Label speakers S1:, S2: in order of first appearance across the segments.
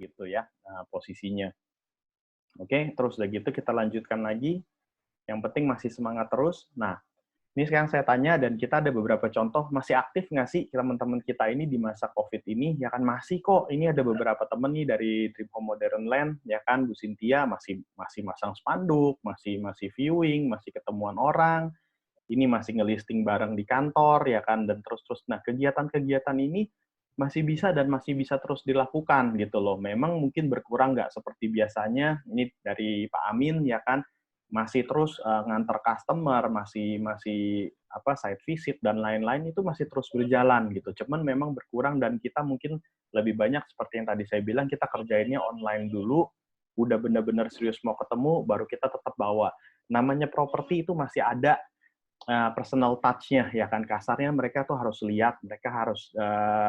S1: gitu ya posisinya. Oke, terus udah gitu kita lanjutkan lagi. Yang penting masih semangat terus. Nah, ini sekarang saya tanya dan kita ada beberapa contoh, masih aktif nggak sih teman-teman kita ini di masa COVID ini? Ya kan masih kok. Ini ada beberapa teman nih dari Dream Home Modern Land, ya kan Bu Cynthia masih masih masang spanduk, masih masih viewing, masih ketemuan orang. Ini masih ngelisting bareng di kantor, ya kan, dan terus-terus. Nah, kegiatan-kegiatan ini masih bisa dan masih bisa terus dilakukan gitu loh. Memang mungkin berkurang nggak seperti biasanya. Ini dari Pak Amin, ya kan, masih terus ngantar customer, masih masih apa site visit dan lain-lain itu masih terus berjalan gitu. Cuman memang berkurang dan kita mungkin lebih banyak seperti yang tadi saya bilang kita kerjainnya online dulu. Udah benar-benar serius mau ketemu, baru kita tetap bawa. Namanya properti itu masih ada personal touch-nya, ya kan, kasarnya mereka tuh harus lihat, mereka harus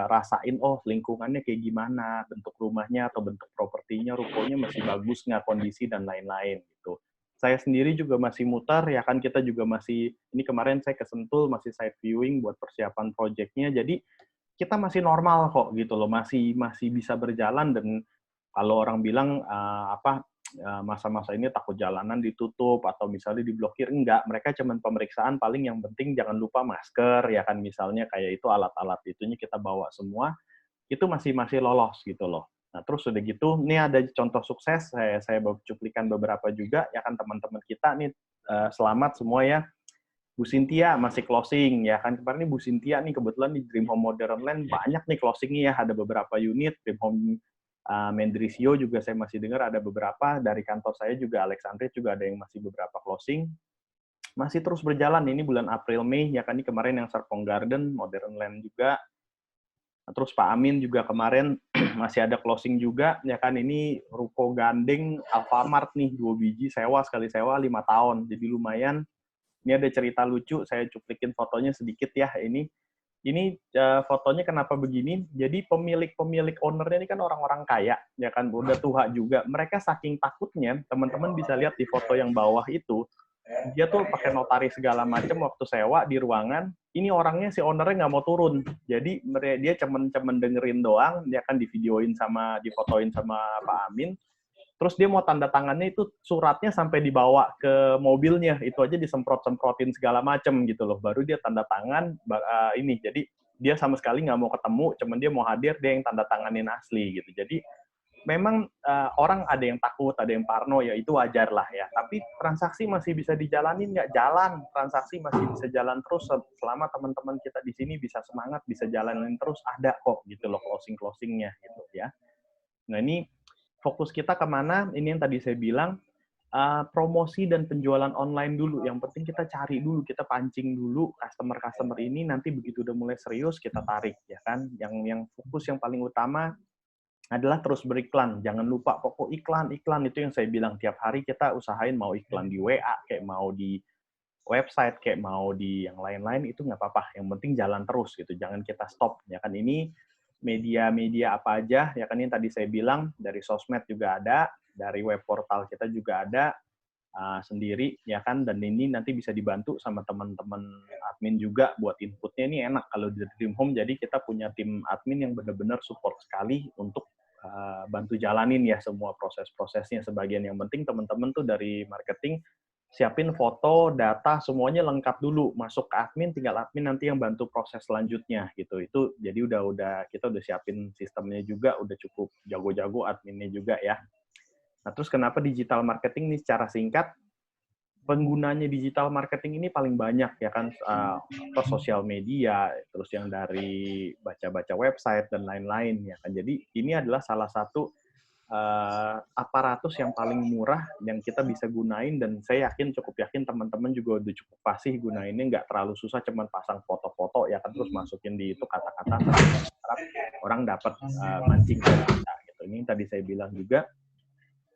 S1: rasain, oh lingkungannya kayak gimana, bentuk rumahnya atau bentuk propertinya, rukonya masih bagus nggak kondisi dan lain-lain gitu. Saya sendiri juga masih muter, ya kan, kita juga masih, ini kemarin saya ke Sentul, masih site viewing buat persiapan project-nya, jadi kita masih normal kok gitu loh, masih masih bisa berjalan. Dan kalau orang bilang masa-masa ini takut jalanan ditutup atau misalnya diblokir, enggak, mereka cuman pemeriksaan, paling yang penting jangan lupa masker, ya kan, misalnya kayak itu alat-alat itunya kita bawa semua, itu masih masih lolos gitu loh. Nah, terus udah gitu, ini ada contoh sukses, saya cuplikan beberapa juga, ya kan, teman-teman kita nih, selamat semua ya. Bu Cynthia masih closing, ya kan, kemarin nih Bu Cynthia nih kebetulan di Dream Home Modern Land banyak nih closingnya ya, ada beberapa unit, Dream Home Mendrisio juga saya masih dengar ada beberapa, dari kantor saya juga Alexandria juga ada yang masih beberapa closing, masih terus berjalan ini bulan April Mei, ya kan, ini kemarin yang Serpong Garden, Modern Land juga. Terus Pak Amin juga kemarin masih ada closing juga, ya kan, ini ruko gandeng Alfamart nih, 2 biji sewa, sekali sewa 5 tahun, jadi lumayan. Ini ada cerita lucu, saya cuplikin fotonya sedikit ya. Ini fotonya kenapa begini? Jadi pemilik ownernya ini kan orang-orang kaya, ya kan, udah tua juga. Mereka saking takutnya, teman-teman bisa lihat di foto yang bawah itu, dia tuh pakai notaris segala macam waktu sewa di ruangan. Ini orangnya, si ownernya nggak mau turun. Jadi dia cemen-cemen dengerin doang, dia kan difotoin sama Pak Amin. Terus dia mau tanda tangannya itu suratnya sampai dibawa ke mobilnya, itu aja disemprot-semprotin segala macem gitu loh, baru dia tanda tangan ini. Jadi dia sama sekali nggak mau ketemu, cuman dia mau hadir, dia yang tanda tanganin asli gitu. Jadi memang orang ada yang takut, ada yang parno, ya itu wajar lah ya. Tapi transaksi masih bisa dijalanin nggak? Jalan, transaksi masih bisa jalan terus selama teman-teman kita di sini bisa semangat, bisa jalanin terus, ada kok gitu loh closing-closingnya gitu ya. Nah, ini fokus kita kemana? Ini yang tadi saya bilang, promosi dan penjualan online dulu. Yang penting kita cari dulu, kita pancing dulu customer-customer ini, nanti begitu udah mulai serius, kita tarik, ya kan? Yang fokus yang paling utama adalah terus beriklan. Jangan lupa pokok iklan, itu yang saya bilang. Tiap hari kita usahain, mau iklan di WA, kayak mau di website, kayak mau di yang lain-lain, itu nggak apa-apa. Yang penting jalan terus gitu, jangan kita stop, ya kan. Ini media-media apa aja, ya kan, ini tadi saya bilang, dari sosmed juga ada, dari web portal kita juga ada, sendiri, ya kan, dan ini nanti bisa dibantu sama teman-teman admin juga buat inputnya. Ini enak kalau di Dream Home, jadi kita punya tim admin yang benar-benar support sekali untuk bantu jalanin ya semua proses-prosesnya. Sebagian yang penting teman-teman tuh dari marketing siapin foto, data, semuanya lengkap dulu, masuk ke admin, tinggal admin nanti yang bantu proses selanjutnya gitu. Itu jadi kita udah siapin sistemnya juga, udah cukup jago-jago adminnya juga ya. Nah, terus kenapa digital marketing nih secara singkat? Penggunanya digital marketing ini paling banyak, ya kan, sosial media, terus yang dari baca-baca website dan lain-lain, ya kan. Jadi ini adalah salah satu aparatus yang paling murah yang kita bisa gunain, dan saya cukup yakin teman-teman juga udah cukup fasih gunainnya, nggak terlalu susah, cuman pasang foto-foto, ya kan, terus masukin di itu kata-kata, orang dapat mancing kita gitu. Ini tadi saya bilang juga,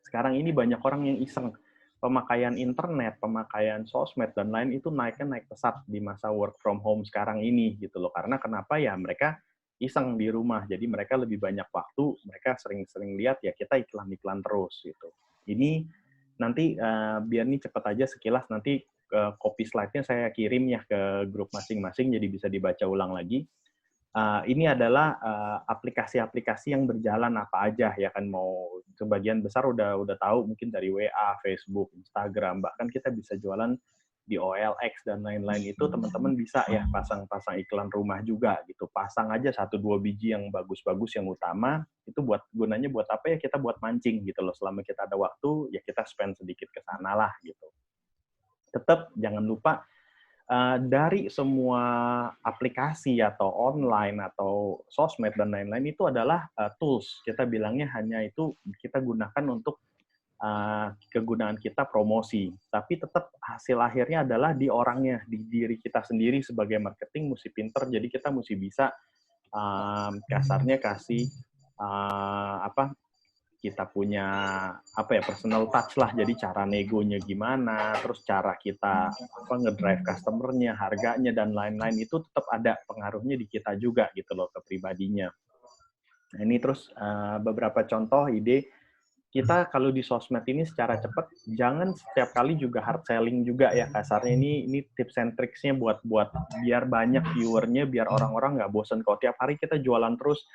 S1: sekarang ini banyak orang yang iseng, pemakaian internet, pemakaian sosmed dan lain itu naik pesat di masa work from home sekarang ini gitu loh. Karena kenapa ya, mereka iseng di rumah, jadi mereka lebih banyak waktu, mereka sering-sering lihat, ya kita iklan-iklan terus gitu. Ini nanti biar nih cepet aja sekilas, nanti copy slide-nya saya kirim ya ke grup masing-masing, jadi bisa dibaca ulang lagi. Ini adalah aplikasi-aplikasi yang berjalan apa aja ya kan, mau sebagian besar udah tahu mungkin dari WA, Facebook, Instagram, bahkan kita bisa jualan di OLX dan lain-lain. Itu teman-teman bisa ya pasang-pasang iklan rumah juga gitu. Pasang aja 1-2 biji yang bagus-bagus yang utama, itu gunanya buat apa ya, kita buat mancing gitu loh. Selama kita ada waktu ya kita spend sedikit ke sana lah gitu. Tetap jangan lupa dari semua aplikasi atau online atau sosmed dan lain-lain itu adalah tools. Kita bilangnya hanya itu kita gunakan untuk kegunaan kita promosi. Tapi tetap hasil akhirnya adalah di orangnya, di diri kita sendiri sebagai marketing mesti pinter. Jadi kita mesti bisa kasarnya kasih apa kita punya apa ya, personal touch lah, jadi cara negonya gimana, terus cara kita apa ngedrive customernya, harganya dan lain-lain itu tetap ada pengaruhnya di kita juga gitu loh, ke pribadinya. Nah, ini terus beberapa contoh ide kita kalau di sosmed ini secara cepat, jangan setiap kali juga hard selling juga ya kasarnya. Ini tips and tricksnya buat biar banyak viewernya, biar orang-orang nggak bosan. Kalau tiap hari kita jualan terus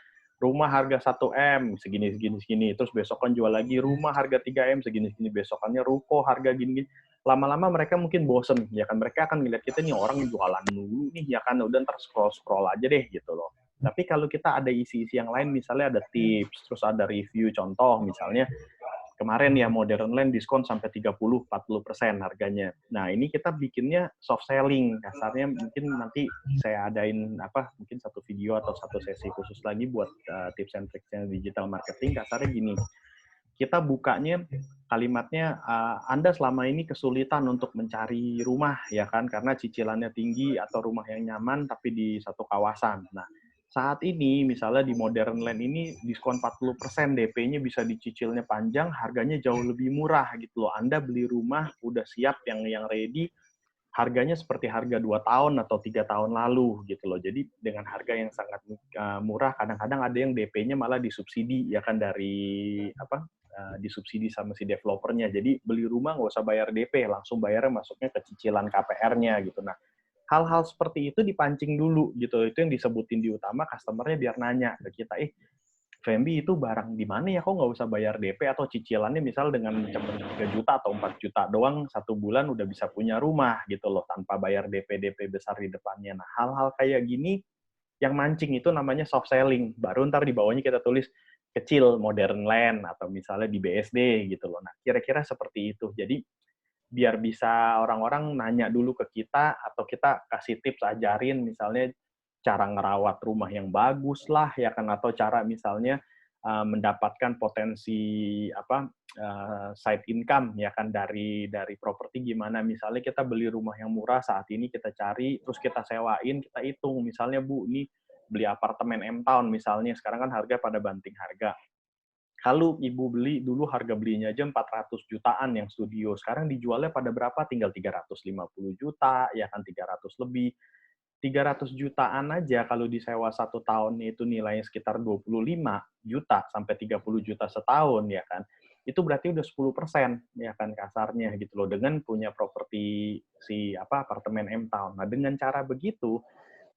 S1: rumah harga 1M segini segini segini, terus besokan jual lagi rumah harga 3M segini segini, besokannya ruko harga gini gini. Lama-lama mereka mungkin bosen ya kan, mereka akan ngeliat kita nih orang jualan dulu nih ya kan, udah ntar scroll aja deh gitu loh. Tapi kalau kita ada isi-isi yang lain, misalnya ada tips, terus ada review contoh, misalnya kemarin ya Modern Land diskon sampai 30-40% harganya. Nah, ini kita bikinnya soft selling. Kasarnya mungkin nanti saya adain mungkin satu video atau satu sesi khusus lagi buat tips and tricksnya digital marketing. Kasarnya gini, kita bukanya kalimatnya Anda selama ini kesulitan untuk mencari rumah ya kan, karena cicilannya tinggi atau rumah yang nyaman tapi di satu kawasan. Nah, saat ini misalnya di Modern Land ini diskon 40%, DP-nya bisa dicicilnya panjang, harganya jauh lebih murah gitu loh. Anda beli rumah udah siap yang ready, harganya seperti harga 2 tahun atau 3 tahun lalu gitu loh. Jadi dengan harga yang sangat murah, kadang-kadang ada yang DP-nya malah disubsidi ya kan, dari disubsidi sama si developernya. Jadi beli rumah nggak usah bayar DP, langsung bayarnya masuknya ke cicilan KPR-nya gitu. Nah, hal-hal seperti itu dipancing dulu gitu. Itu yang disebutin di utama, customer-nya biar nanya ke kita, Fembi itu barang di mana ya, kok nggak usah bayar DP atau cicilannya misal dengan cuma 3 juta atau 4 juta doang, 1 bulan udah bisa punya rumah gitu loh, tanpa bayar DP besar di depannya. Nah, hal-hal kayak gini yang mancing itu namanya soft selling. Baru ntar di bawahnya kita tulis kecil, Modern Land, atau misalnya di BSD gitu loh. Nah, kira-kira seperti itu. Jadi, biar bisa orang-orang nanya dulu ke kita, atau kita kasih tips, ajarin misalnya cara ngerawat rumah yang bagus lah ya kan, atau cara misalnya mendapatkan potensi side income ya kan dari properti gimana. Misalnya kita beli rumah yang murah saat ini, kita cari terus kita sewain, kita hitung misalnya Bu, ini beli apartemen M Town misalnya, sekarang kan harga pada banting harga. Kalau Ibu beli dulu harga belinya aja 400 jutaan yang studio, sekarang dijualnya pada berapa? Tinggal 350 juta, ya kan, 300 lebih. 300 jutaan aja kalau disewa 1 tahun itu nilainya sekitar 25 juta sampai 30 juta setahun ya kan. Itu berarti udah 10% ya kan kasarnya gitu loh, dengan punya properti apartemen M Town. Nah, dengan cara begitu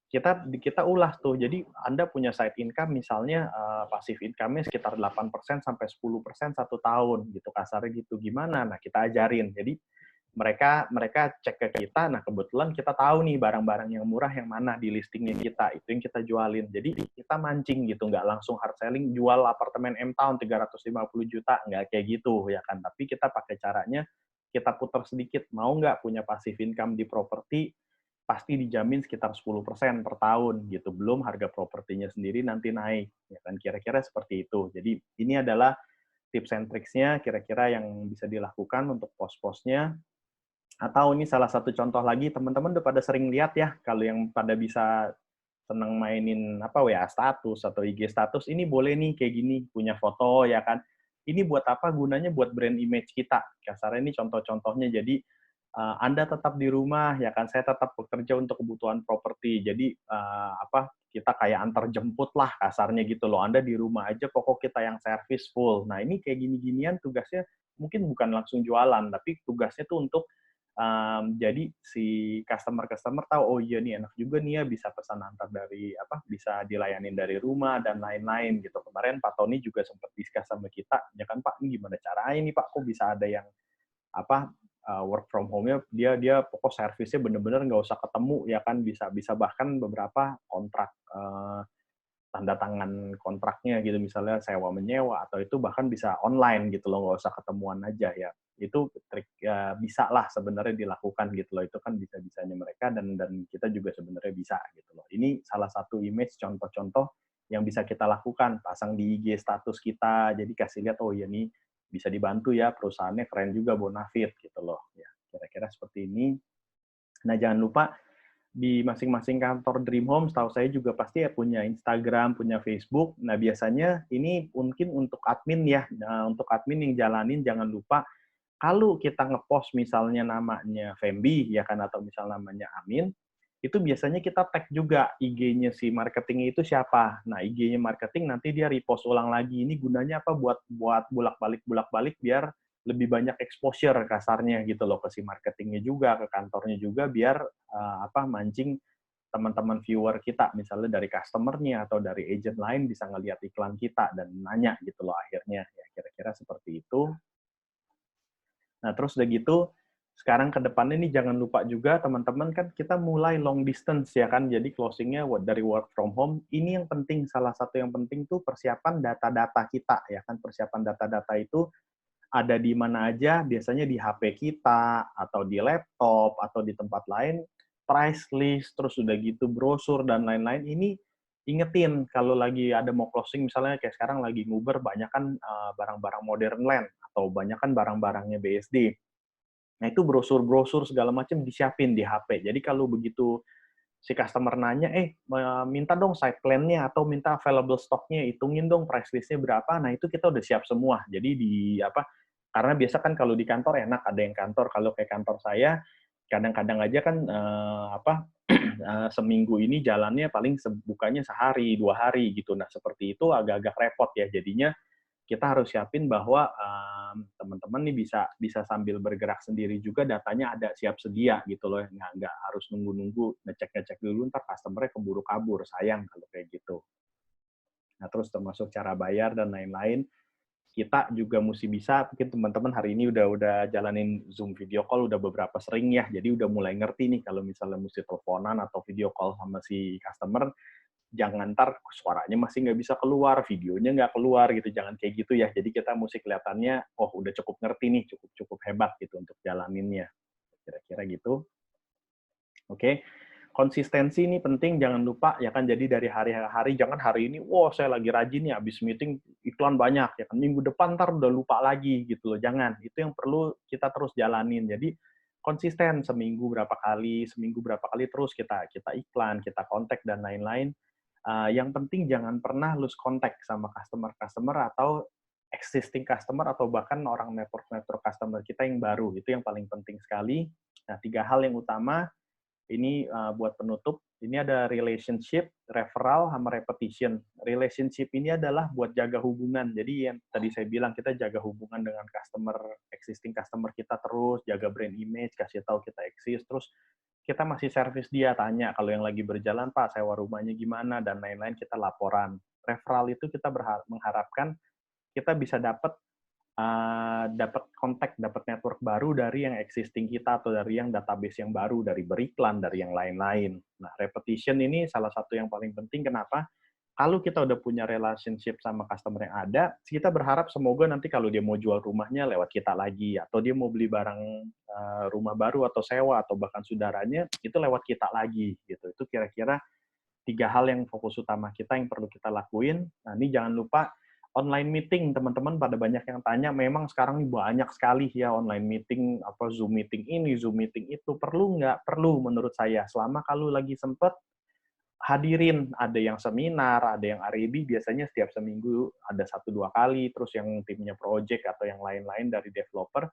S1: kita ulas tuh. Jadi Anda punya side income misalnya passive income-nya sekitar 8% sampai 10% 1 tahun gitu kasarnya gitu. Gimana? Nah, kita ajarin. Jadi mereka cek ke kita, nah kebetulan kita tahu nih barang-barang yang murah yang mana di listingnya kita, itu yang kita jualin. Jadi kita mancing gitu, nggak langsung hard selling, jual apartemen M Town 350 juta, nggak kayak gitu ya kan. Tapi kita pakai caranya, kita putar sedikit, mau nggak punya passive income di properti, pasti dijamin sekitar 10% per tahun gitu. Belum harga propertinya sendiri nanti naik, ya kan, kira-kira seperti itu. Jadi ini adalah tips and tricksnya kira-kira yang bisa dilakukan untuk pos-posnya. Atau ini salah satu contoh lagi, teman-teman udah pada sering lihat ya, kalau yang pada bisa seneng mainin WA status atau IG status, ini boleh nih kayak gini, punya foto ya kan. Ini buat apa? Gunanya buat brand image kita. Kasarnya ini contoh-contohnya. Jadi Anda tetap di rumah ya kan, saya tetap bekerja untuk kebutuhan properti. Jadi kita kayak antar jemput lah kasarnya gitu loh. Anda di rumah aja, pokok kita yang service full. Nah, ini kayak gini-ginian tugasnya mungkin bukan langsung jualan, tapi tugasnya tuh untuk Jadi si customer tahu, oh iya nih enak juga nih ya bisa pesan antar dari bisa dilayanin dari rumah dan lain-lain gitu. Kemarin Pak Tony juga sempat discuss sama kita, ya kan Pak, ini gimana caranya nih Pak, kok bisa ada yang work from home-nya dia pokok servisnya bener-bener nggak usah ketemu ya kan, bisa bahkan beberapa kontrak tanda tangan kontraknya gitu, misalnya sewa menyewa atau itu bahkan bisa online gitu loh, nggak usah ketemuan aja ya. Itu trik bisa lah sebenarnya dilakukan gitu loh, itu kan bisa-bisanya mereka dan kita juga sebenarnya bisa gitu loh. Ini salah satu image contoh-contoh yang bisa kita lakukan, pasang di IG status kita, jadi kasih lihat, oh ya nih bisa dibantu ya, perusahaannya keren juga, bonafit gitu loh. Ya, kira-kira seperti ini. Nah, jangan lupa di masing-masing kantor Dream Home, setahu saya juga pasti ya punya Instagram, punya Facebook. Nah, biasanya ini mungkin untuk admin ya. Nah, untuk admin yang jalanin, jangan lupa kalau kita ngepost misalnya namanya Fembi, ya kan, atau misalnya namanya Amin, itu biasanya kita tag juga IG-nya si marketingnya itu siapa. Nah, IG-nya marketing nanti dia repost ulang lagi. Ini gunanya apa? Buat bolak-balik biar lebih banyak exposure kasarnya gitu loh ke si marketingnya juga, ke kantornya juga, biar mancing teman-teman viewer kita, misalnya dari customer-nya atau dari agent lain bisa ngelihat iklan kita dan nanya gitu loh akhirnya. Ya, kira-kira seperti itu. Nah, terus udah gitu, sekarang ke depannya nih jangan lupa juga teman-teman kan kita mulai long distance ya kan, jadi closingnya dari work from home. Ini yang penting, salah satu yang penting tuh persiapan data-data kita ya kan, persiapan data-data itu ada di mana aja, biasanya di HP kita, atau di laptop, atau di tempat lain, price list, terus udah gitu brosur, dan lain-lain. Ini ingetin, kalau lagi ada mau closing, misalnya kayak sekarang lagi nguber, banyak kan barang-barang modern land, atau banyak kan barang-barangnya BSD. Nah, itu brosur-brosur segala macam disiapin di HP. Jadi kalau begitu si customer nanya, minta dong site plan-nya atau minta available stock-nya, hitungin dong price list-nya berapa. Nah, itu kita udah siap semua. Jadi karena biasa kan kalau di kantor enak ada yang kantor. Kalau kayak kantor saya, kadang-kadang aja kan seminggu ini jalannya paling bukanya sehari, 2 hari gitu. Nah, seperti itu agak-agak repot ya. Jadinya kita harus siapin bahwa teman-teman nih bisa sambil bergerak sendiri juga, datanya ada siap sedia gitu loh, nggak harus nunggu-nunggu ngecek dulu, ntar customer-nya keburu kabur, sayang kalau kayak gitu. Nah, terus termasuk cara bayar dan lain-lain, kita juga mesti bisa, mungkin teman-teman hari ini udah jalanin Zoom video call udah beberapa sering ya, jadi udah mulai ngerti nih kalau misalnya mesti teleponan atau video call sama si customer, jangan ntar suaranya masih nggak bisa keluar, videonya nggak keluar gitu, jangan kayak gitu ya. Jadi kita mesti kelihatannya, oh udah cukup ngerti nih, cukup hebat gitu untuk jalaninnya. Kira-kira gitu. Oke. Konsistensi ini penting, jangan lupa ya kan. Jadi dari hari ke hari, jangan hari ini, wow saya lagi rajin nih, habis meeting iklan banyak ya kan. Minggu depan ntar udah lupa lagi gitu loh. Jangan. Itu yang perlu kita terus jalanin. Jadi konsisten seminggu berapa kali terus kita iklan, kita kontak dan lain-lain. Yang penting jangan pernah lose contact sama customer atau existing customer atau bahkan orang network customer kita yang baru. Itu yang paling penting sekali. Nah, 3 hal yang utama ini buat penutup. Ini ada relationship, referral, sama repetition. Relationship ini adalah buat jaga hubungan. Jadi yang tadi saya bilang, kita jaga hubungan dengan existing customer kita terus, jaga brand image, kasih tahu kita eksis, terus kita masih servis dia, tanya kalau yang lagi berjalan, Pak, sewa rumahnya gimana, dan lain-lain, kita laporan. Referral itu kita mengharapkan kita bisa dapat kontak, dapat network baru dari yang existing kita atau dari yang database yang baru, dari beriklan, dari yang lain-lain. Nah, repetition ini salah satu yang paling penting. Kenapa? Kalau kita udah punya relationship sama customer yang ada, kita berharap semoga nanti kalau dia mau jual rumahnya lewat kita lagi, atau dia mau beli barang rumah baru atau sewa atau bahkan saudaranya itu lewat kita lagi gitu. Itu kira-kira 3 hal yang fokus utama kita yang perlu kita lakuin. Nah, ini jangan lupa online meeting, teman-teman pada banyak yang tanya, memang sekarang ini banyak sekali ya online meeting, Zoom meeting ini, Zoom meeting itu, perlu nggak? Perlu menurut saya. Selama kalau lagi sempet, hadirin. Ada yang seminar, ada yang R&D, biasanya setiap seminggu ada 1-2 kali, terus yang timnya project atau yang lain-lain dari developer,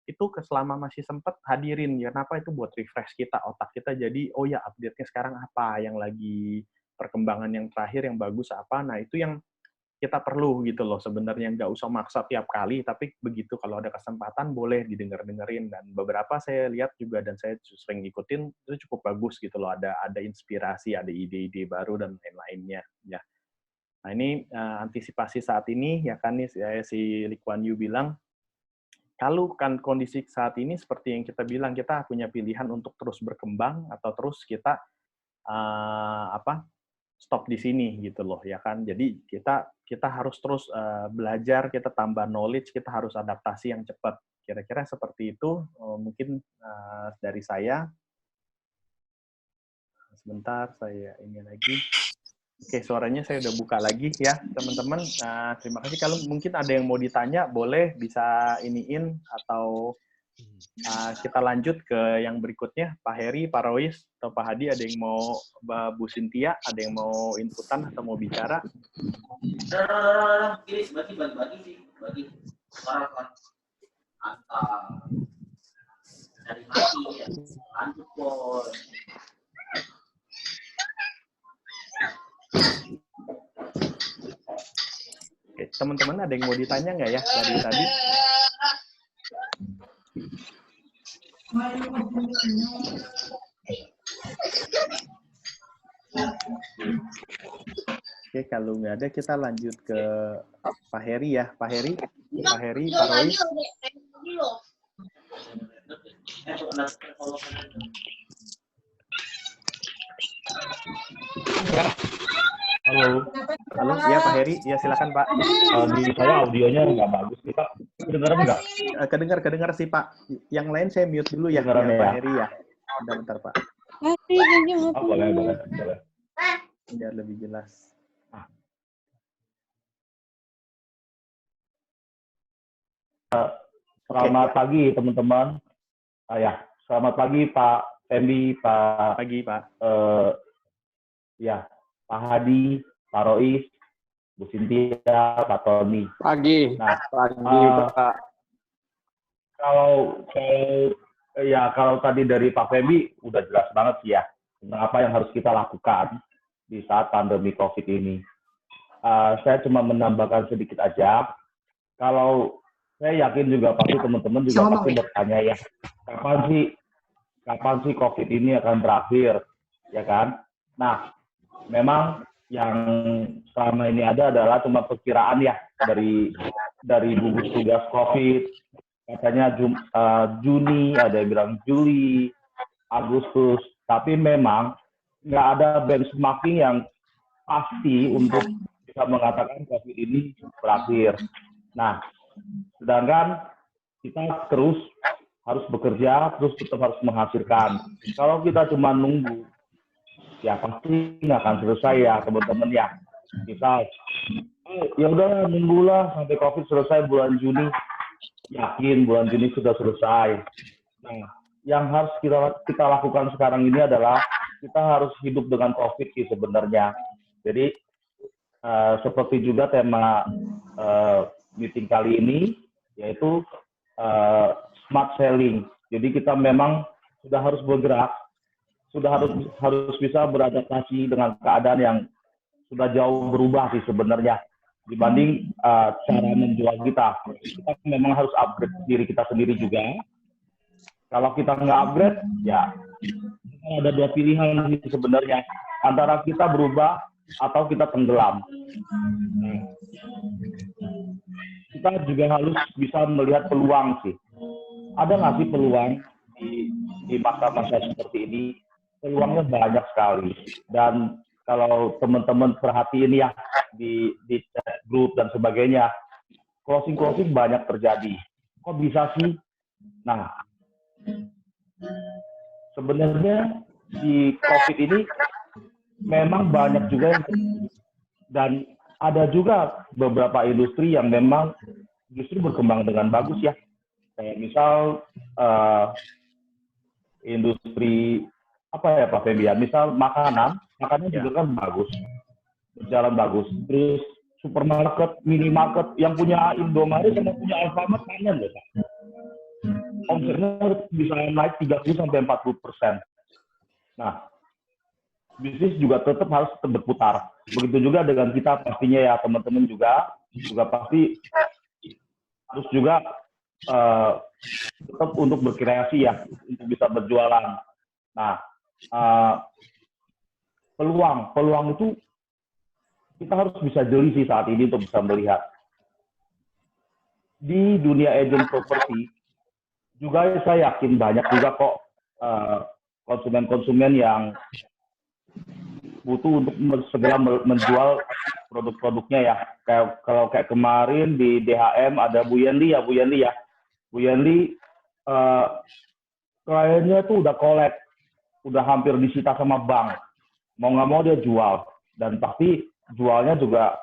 S1: itu selama masih sempat hadirin. Ya, kenapa? Itu buat refresh kita, otak kita jadi, oh ya update-nya sekarang apa, yang lagi perkembangan yang terakhir yang bagus apa. Nah, itu yang kita perlu gitu loh sebenarnya, nggak usah maksa tiap kali, tapi begitu kalau ada kesempatan boleh didengar-dengerin. Dan beberapa saya lihat juga dan saya sering ikutin itu cukup bagus gitu loh, ada inspirasi, ada ide-ide baru dan lain-lainnya ya. Nah ini antisipasi saat ini ya kan nih si Lee Kuan Yew bilang, kalau kan kondisi saat ini seperti yang kita bilang, kita punya pilihan untuk terus berkembang atau terus kita stop di sini gitu loh ya kan. Jadi kita harus terus belajar, kita tambah knowledge, kita harus adaptasi yang cepat. Kira-kira seperti itu mungkin dari saya. Sebentar, saya ini lagi. Oke, suaranya saya udah buka lagi ya, teman-teman. Terima kasih. Kalau mungkin ada yang mau ditanya, boleh bisa iniin atau kita lanjut ke yang berikutnya. Pak Heri, Pak Rois, atau Pak Hadi, ada yang mau, Bu Cynthia, ada yang mau inputan atau mau bicara?
S2: Bagi sih, bagi orang dari mati ya, lanjut pun.
S1: Oke, teman-teman ada yang mau ditanya nggak ya dari tadi? Oke, kalau nggak ada kita lanjut ke Pak Heri ya. Pak Heri, Pak Roy. Halo, iya Pak Heri, ya silakan Pak.
S3: Di saya audionya nggak bagus nih Pak. Kedengaran nggak?
S1: Kedengar sih Pak. Yang lain saya mute dulu ya, Pak Heri ya. Bentar Pak.
S3: Boleh.
S1: Biar lebih jelas.
S3: Selamat pagi teman-teman. Selamat pagi Pak Embi, Pak.
S1: Pagi Pak.
S3: Pak Hadi, Pak Rois, Bu Cynthia, Pak Tony.
S4: Pagi.
S3: Nah,
S4: pagi Pak.
S3: Kalau tadi dari Pak Femi udah jelas banget sih ya tentang apa yang harus kita lakukan di saat pandemi COVID ini. Saya cuma menambahkan sedikit aja. Kalau saya yakin juga pasti teman-teman juga pasti bertanya ya, kapan sih COVID ini akan berakhir, ya kan? Nah, memang yang selama ini ada adalah cuma perkiraan ya dari gugus tugas COVID. Katanya Juni, ada yang bilang Juli, Agustus, tapi memang nggak ada benchmarking yang pasti untuk bisa mengatakan COVID ini berakhir. Nah, sedangkan kita terus harus bekerja, terus tetap harus menghasilkan. Kalau kita cuma nunggu, ya pasti nggak akan selesai ya teman-teman ya. Misal, ya udahlah nunggulah sampai COVID selesai bulan Juni. Yakin bulan Juni sudah selesai. Nah, yang harus kita lakukan sekarang ini adalah kita harus hidup dengan COVID sih sebenarnya. Jadi seperti juga tema meeting kali ini yaitu smart selling. Jadi kita memang sudah harus bergerak, sudah harus bisa beradaptasi dengan keadaan yang sudah jauh berubah sih sebenarnya. Dibanding cara menjual kita. Kita memang harus upgrade diri kita sendiri juga. Kalau kita nggak upgrade, ya ada dua pilihan sebenarnya. Antara kita berubah atau kita tenggelam. Kita juga harus bisa melihat peluang sih. Ada nggak sih peluang di masa-masa seperti ini? Peluangnya banyak sekali. Dan kalau teman-teman perhatiin ya di chat group dan sebagainya, closing banyak terjadi. Kok bisa sih? Nah, sebenarnya di COVID ini memang banyak juga yang dan ada juga beberapa industri yang memang justru berkembang dengan bagus ya. Kayak misal industri apa ya Pak Febian? Misal makanan juga kan bagus, berjalan bagus. Terus supermarket, minimarket yang punya Indomaret sama punya Alfamart panen loh Pak. Omsetnya bisa naik 30-40%. Nah, bisnis juga tetap harus tetap berputar. Begitu juga dengan kita pastinya ya, teman-teman juga pasti harus juga tetap untuk berkreasi ya, untuk bisa berjualan. Nah, peluang itu kita harus bisa jeli sih saat ini untuk bisa melihat. Di dunia agent properti juga saya yakin banyak juga kok konsumen-konsumen yang butuh untuk segera menjual produk-produknya ya. Kalau kayak kemarin di DHM ada Bu Yenli ya. Bu Yenli kliennya tuh udah collect, udah hampir disita sama bank. Mau nggak mau dia jual, dan pasti jualnya juga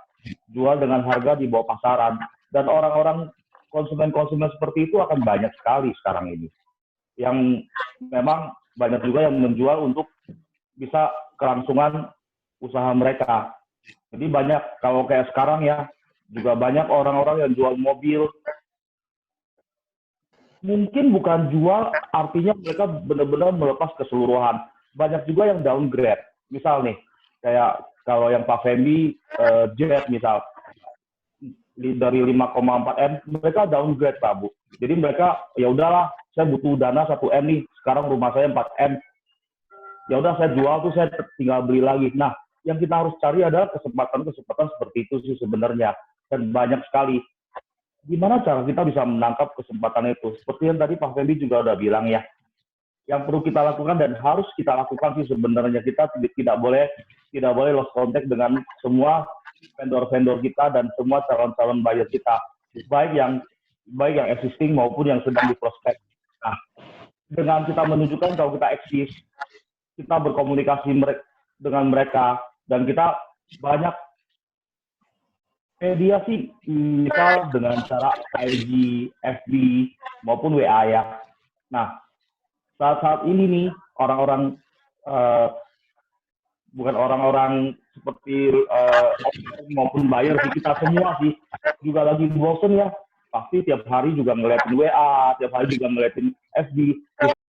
S3: jual dengan harga di bawah pasaran. Dan orang-orang konsumen-konsumen seperti itu akan banyak sekali sekarang ini. Yang memang banyak juga yang menjual untuk bisa kelangsungan usaha mereka. Jadi banyak, kalau kayak sekarang ya, juga banyak orang-orang yang jual mobil. Mungkin bukan jual, artinya mereka benar-benar melepas keseluruhan. Banyak juga yang downgrade. Misal nih, kayak kalau yang Pak Fendi, Jet misal, dari 5,4 M, mereka downgrade Pak Bu. Jadi mereka, ya udahlah, saya butuh dana 1 M nih, sekarang rumah saya 4 M. Ya udah saya jual tuh, saya tinggal beli lagi. Nah, yang kita harus cari adalah kesempatan-kesempatan seperti itu sih sebenarnya. Dan banyak sekali. Gimana cara kita bisa menangkap kesempatan itu? Seperti yang tadi Pak Fendi juga udah bilang ya. Yang perlu kita lakukan dan harus kita lakukan sih sebenarnya, kita tidak boleh lost contact dengan semua vendor-vendor kita dan semua calon-calon buyer kita, baik yang existing maupun yang sedang diprospek. Nah, dengan kita menunjukkan kalau kita eksis, kita berkomunikasi dengan mereka, dan kita banyak media sih, misal dengan cara IG, FB, maupun WA ya. Nah, saat ini nih, orang-orang, bukan orang-orang seperti maupun buyer sih, kita semua sih, juga lagi bosen ya. Pasti tiap hari juga ngeliatin WA, tiap hari juga ngeliatin FB. Di